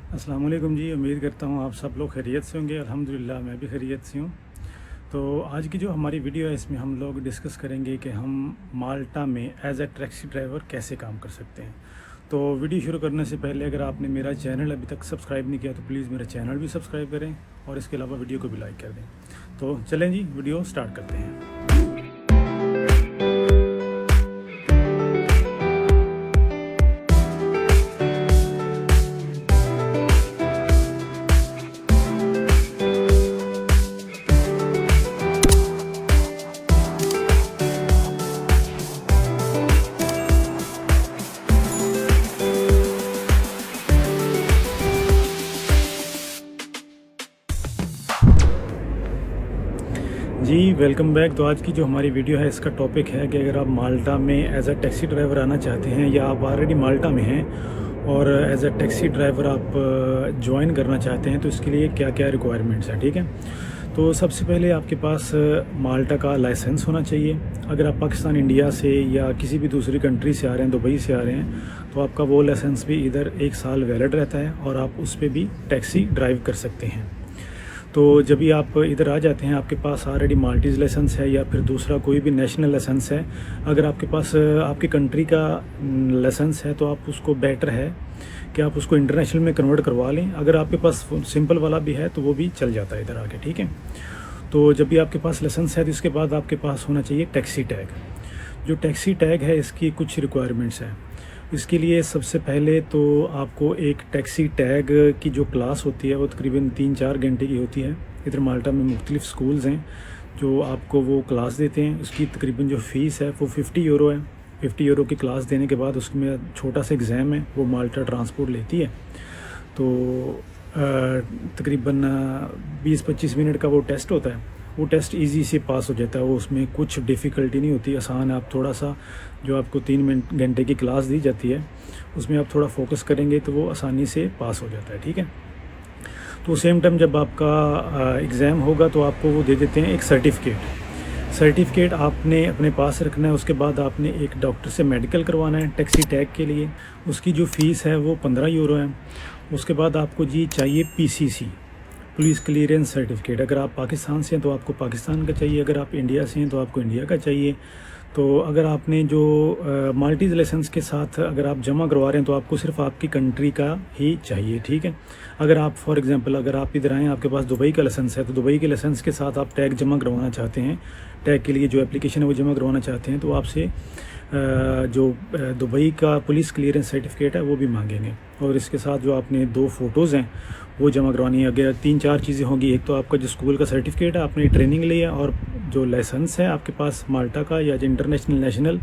अस्सलाम वालेकुम जी। उम्मीद करता हूँ आप सब लोग खैरियत से होंगे। अल्हम्दुलिल्लाह मैं भी खैरियत से हूँ। तो आज की जो हमारी वीडियो है इसमें हम लोग डिस्कस करेंगे कि हम माल्टा में एज अ टैक्सी ड्राइवर कैसे काम कर सकते हैं। तो वीडियो शुरू करने से पहले अगर आपने मेरा चैनल अभी तक सब्सक्राइब नहीं किया तो प्लीज़ मेरा चैनल भी सब्सक्राइब करें और इसके अलावा वीडियो को भी लाइक कर दें। तो चलें जी, वीडियो स्टार्ट करते हैं। जी वेलकम बैक। तो आज की जो हमारी वीडियो है इसका टॉपिक है कि अगर आप माल्टा में एज अ टैक्सी ड्राइवर आना चाहते हैं या आप ऑलरेडी माल्टा में हैं और एज अ टैक्सी ड्राइवर आप ज्वाइन करना चाहते हैं तो इसके लिए क्या क्या रिक्वायरमेंट्स हैं, ठीक है। तो सबसे पहले आपके पास माल्टा का लाइसेंस होना चाहिए। अगर आप पाकिस्तान, इंडिया से या किसी भी दूसरी कंट्री से आ रहे हैं, दुबई से आ रहे हैं, तो आपका वो लाइसेंस भी इधर 1 साल वैलिड रहता है और आप उस पर भी टैक्सी ड्राइव कर सकते हैं। तो जब भी आप इधर आ जाते हैं आपके पास ऑलरेडी माल्टीज़ लाइसेंस है या फिर दूसरा कोई भी नेशनल लाइसेंस है, अगर आपके पास आपकी कंट्री का लाइसेंस है तो आप उसको बेटर है कि आप उसको इंटरनेशनल में कन्वर्ट करवा लें। अगर आपके पास सिंपल वाला भी है तो वो भी चल जाता है इधर आके, ठीक है। तो जब भी आपके पास लाइसेंस है तो इसके बाद आपके पास होना चाहिए टैक्सी टैग। जो टैक्सी टैग है इसकी कुछ रिक्वायरमेंट्स हैं। इसके लिए सबसे पहले तो आपको एक टैक्सी टैग की जो क्लास होती है वो तकरीबन 3-4 घंटे की होती है। इधर माल्टा में मुख्तलिफ स्कूल्स हैं जो आपको वो क्लास देते हैं। उसकी तकरीबन जो फ़ीस है वो 50 यूरो है। 50 यूरो की क्लास देने के बाद उसमें छोटा सा एग्ज़ाम है, वो माल्टा ट्रांसपोर्ट लेती है। तो तकरीबन 20-25 मिनट का वो टेस्ट होता है। वो टेस्ट इजी से पास हो जाता है, वो उसमें कुछ डिफ़िकल्टी नहीं होती, आसान है। आप थोड़ा सा जो आपको 3 घंटे की क्लास दी जाती है उसमें आप थोड़ा फोकस करेंगे तो वो आसानी से पास हो जाता है, ठीक है। तो सेम टाइम जब आपका एग्ज़ाम होगा तो आपको वो दे देते हैं एक सर्टिफिकेट आपने अपने पास रखना है। उसके बाद आपने एक डॉक्टर से मेडिकल करवाना है टैक्सी टैग के लिए। उसकी जो फ़ीस है वो 15 यूरो है। उसके बाद आपको जी चाहिए PCC, पुलिस क्लियरेंस सर्टिफिकेट। अगर आप पाकिस्तान से हैं तो आपको पाकिस्तान का चाहिए, अगर आप इंडिया से हैं तो आपको इंडिया का चाहिए। तो अगर आपने जो माल्टीज़ लाइसेंस के साथ अगर आप जमा करवा रहे हैं तो आपको सिर्फ आपकी कंट्री का ही चाहिए, ठीक है। अगर आप फॉर एग्जांपल अगर आप इधर आएँ, आपके पास दुबई का लाइसेंस है तो दुबई के लाइसेंस के साथ आप टैग जमा करवाना चाहते हैं, टैग के लिए जो एप्लीकेशन है वो जमा करवाना चाहते हैं, तो आपसे जो दुबई का पुलिस क्लियरेंस सर्टिफिकेट है वो भी मांगेंगे। और इसके साथ जो आपने 2 फ़ोटोज़ हैं वो जमा करवानी है। अगर 3-4 चीज़ें होंगी, एक तो आपका जो स्कूल का सर्टिफिकेट है, आपने ट्रेनिंग ली है, और जो लाइसेंस है आपके पास माल्टा का या इंटरनेशनल नेशनल,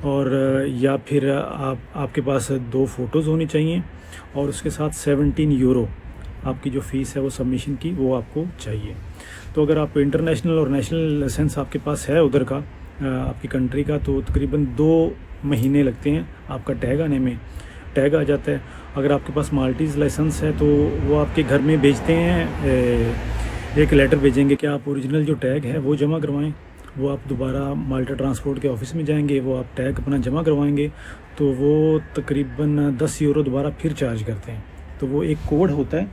और या फिर आपके पास 2 फ़ोटोज़ होनी चाहिए। और उसके साथ 17 यूरो आपकी जो फ़ीस है वो सबमिशन की वो आपको चाहिए। तो अगर आप इंटरनेशनल और नेशनल लाइसेंस आपके पास है उधर का आपकी कंट्री का, तो तकरीबन 2 महीने लगते हैं आपका टैग आने में, टैग आ जाता है। अगर आपके पास माल्टीज़ लाइसेंस है तो वो आपके घर में भेजते हैं, एक लेटर भेजेंगे कि आप ओरिजिनल जो टैग है वो जमा करवाएं। वो आप दोबारा माल्टा ट्रांसपोर्ट के ऑफिस में जाएंगे, वो आप टैग अपना जमा करवाएंगे तो वो तकरीबन 10 यूरो दोबारा फिर चार्ज करते हैं। तो वो एक कोड होता है,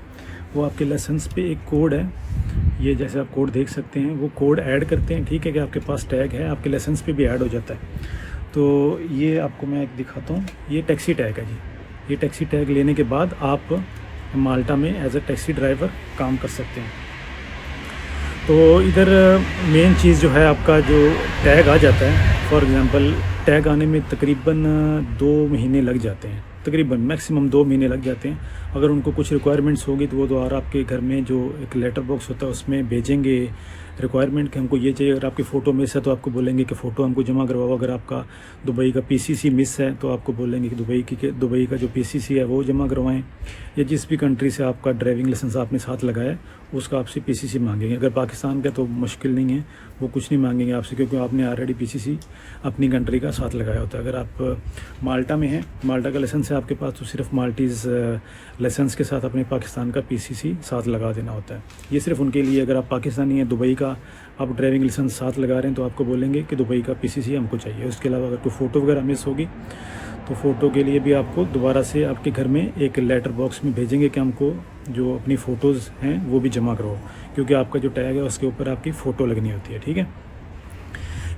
वो आपके लाइसेंस पे एक कोड है, ये जैसे आप कोड देख सकते हैं, वो कोड ऐड करते हैं, ठीक है, कि आपके पास टैग है, आपके लाइसेंस पे भी ऐड हो जाता है। तो ये आपको मैं एक दिखाता हूँ, ये टैक्सी टैग है जी। ये टैक्सी टैग लेने के बाद आप माल्टा में एज अ टैक्सी ड्राइवर काम कर सकते हैं। तो इधर मेन चीज़ जो है आपका जो टैग आ जाता है, फॉर एग्ज़ाम्पल टैग आने में तकरीबन 2 महीने लग जाते हैं, तकरीबन मैक्सिमम 2 महीने लग जाते हैं। अगर उनको कुछ रिक्वायरमेंट्स होगी तो वो दोबारा आपके घर में जो एक लेटर बॉक्स होता है उसमें भेजेंगे रिक्वायरमेंट कि हमको ये चाहिए। अगर आपकी फ़ोटो मिस है तो आपको बोलेंगे कि फ़ोटो हमको जमा करवाओ। अगर आपका दुबई का PCC मिस है तो आपको बोलेंगे कि दुबई का जो PCC है वो जमा करवाएं, या जिस भी कंट्री से आपका ड्राइविंग लाइसेंस आपने साथ लगाया है उसका आपसे PCC मांगेंगे। अगर पाकिस्तान का तो मुश्किल नहीं है, वो कुछ नहीं मांगेंगे आपसे, क्योंकि आपने ऑलरेडी PCC अपनी कंट्री का साथ लगाया होता है। अगर आप माल्टा में हैं, माल्टा का लाइसेंस है आपके पास, तो सिर्फ माल्टीज़ लाइसेंस के साथ अपने पाकिस्तान का PCC साथ लगा देना होता है। ये सिर्फ उनके लिए, अगर आप पाकिस्तानी हैं, दुबई का आप ड्राइविंग लाइसेंस साथ लगा रहे हैं तो आपको बोलेंगे कि दुबई का PCC हमको चाहिए। उसके अलावा अगर कोई फ़ोटो वगैरह मिस होगी तो फ़ोटो के लिए भी आपको दोबारा से आपके घर में एक लेटर बॉक्स में भेजेंगे कि हमको जो अपनी फ़ोटोज़ हैं वो भी जमा करो, क्योंकि आपका जो टैग है उसके ऊपर आपकी फ़ोटो लगनी होती है। ठीक है,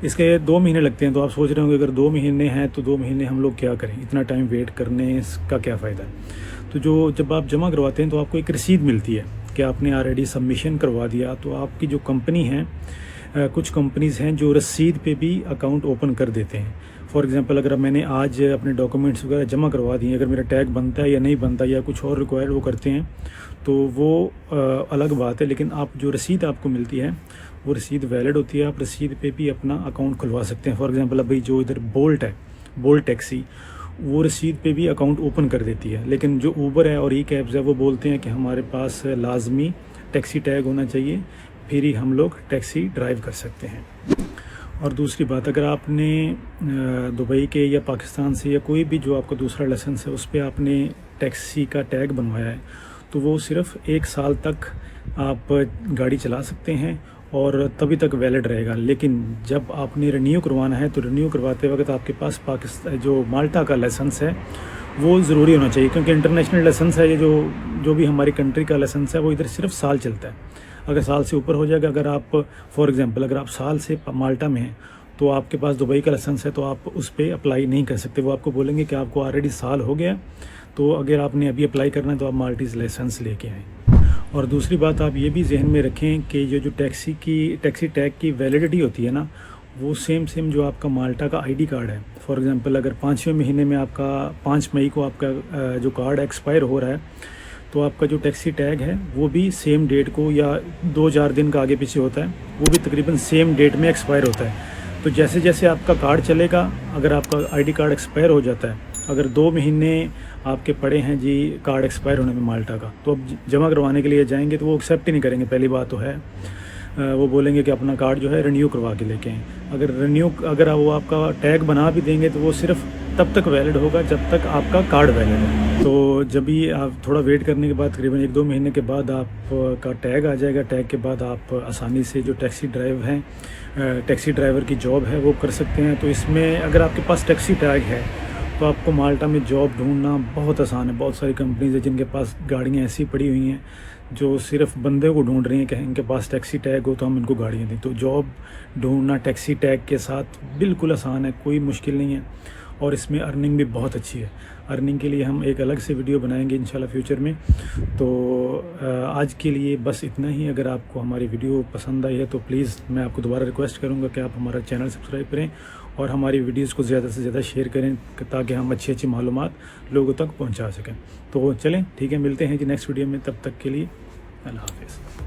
इसके 2 महीने लगते हैं। तो आप सोच रहे होंगे अगर 2 महीने हैं तो 2 महीने हम लोग क्या करें, इतना टाइम वेट करने का क्या फ़ायदा है। तो जब आप जमा करवाते हैं तो आपको एक रसीद मिलती है कि आपने ऑलरेडी सबमिशन करवा दिया। तो आपकी जो कंपनी है, कुछ कंपनीज़ हैं जो रसीद पे भी अकाउंट ओपन कर देते हैं। फॉर एग्जांपल अगर मैंने आज अपने डॉक्यूमेंट्स वगैरह जमा करवा दिए, अगर मेरा टैग बनता है या नहीं बनता या कुछ और रिक्वायर्ड वो करते हैं तो वो अलग बात है। लेकिन आप जो रसीद आपको मिलती है वो रसीद वैलिड होती है, आप रसीद पे भी अपना अकाउंट खुलवा सकते हैं। फॉर एग्जांपल अभी जो इधर बोल्ट है, बोल्ट टैक्सी, वो रसीद पे भी अकाउंट ओपन कर देती है। लेकिन जो ऊबर है और ई कैब्स है वो बोलते हैं कि हमारे पास लाजमी टैक्सी टैग होना चाहिए, फिर ही हम लोग टैक्सी ड्राइव कर सकते हैं। और दूसरी बात, अगर आपने दुबई के या पाकिस्तान से या कोई भी जो आपका दूसरा लाइसेंस है उस पर आपने टैक्सी का टैग बनवाया है तो वो सिर्फ़ 1 साल तक आप गाड़ी चला सकते हैं और तभी तक वैलिड रहेगा। लेकिन जब आपने रिन्यू करवाना है तो रिन्यू करवाते वक्त आपके पास पाकिस्तान जो माल्टा का लाइसेंस है वो ज़रूरी होना चाहिए, क्योंकि इंटरनेशनल लाइसेंस है ये जो भी हमारी कंट्री का लाइसेंस है वो इधर सिर्फ साल चलता है। अगर साल से ऊपर हो जाएगा, अगर आप फॉर एग्जांपल अगर आप साल से माल्टा में हैं तो आपके पास दुबई का लाइसेंस है तो आप उस पर अप्लाई नहीं कर सकते। वो आपको बोलेंगे कि आपको ऑलरेडी साल हो गया, तो अगर आपने अभी अप्लाई करना है तो आप माल्टीज़ लाइसेंस लेके आएँ। और दूसरी बात आप ये भी जहन में रखें कि जो टैक्सी टैग की वैलिडिटी होती है ना, वो सेम जो आपका माल्टा का आईडी कार्ड है। फॉर एग्जांपल अगर 5वें महीने में आपका 5 मई को आपका जो कार्ड एक्सपायर हो रहा है तो आपका जो टैक्सी टैग है वो भी सेम डेट को या 2-4 दिन का आगे पीछे होता है, वो भी तकरीबन सेम डेट में एक्सपायर होता है। तो जैसे जैसे आपका कार्ड चलेगा, अगर आपका आईडी कार्ड एक्सपायर हो जाता है, अगर 2 महीने आपके पड़े हैं जी कार्ड एक्सपायर होने में माल्टा का, तो अब जमा करवाने के लिए जाएंगे तो वो एक्सेप्ट ही नहीं करेंगे। पहली बात तो है वो बोलेंगे कि अपना कार्ड जो है रिन्यू करवा के लेके आएँ। अगर वो आपका टैग बना भी देंगे तो वो सिर्फ तब तक वैलिड होगा जब तक आपका कार्ड वैलिड है। तो जब भी आप थोड़ा वेट करने के बाद तकरीबन 1-2 महीने के बाद आपका टैग आ जाएगा। टैग के बाद आप आसानी से जो टैक्सी ड्राइवर की जॉब है वो कर सकते हैं। तो इसमें अगर आपके पास टैक्सी टैग है तो आपको माल्टा में जॉब ढूंढना बहुत आसान है। बहुत सारी कंपनीज है जिनके पास गाड़ियाँ ऐसी पड़ी हुई हैं जो सिर्फ बंदे को ढूंढ रही हैं कि इनके पास टैक्सी टैग हो तो हम इनको गाड़ियाँ दें। तो जॉब ढूंढना टैक्सी टैग के साथ बिल्कुल आसान है, कोई मुश्किल नहीं है और इसमें अर्निंग भी बहुत अच्छी है। अर्निंग के लिए हम एक अलग से वीडियो बनाएंगे इंशाल्लाह फ्यूचर में। तो आज के लिए बस इतना ही। अगर आपको हमारी वीडियो पसंद आई है तो प्लीज़ मैं आपको दोबारा रिक्वेस्ट करूँगा कि आप हमारा चैनल सब्सक्राइब करें और हमारी वीडियोज़ को ज़्यादा से ज़्यादा शेयर करें ताकि हम अच्छी मालूमात लोगों तक पहुँचा सकें। तो चलें, ठीक है, मिलते हैं जी नेक्स्ट वीडियो में। तब तक के लिए अल्लाह हाफ़िज़।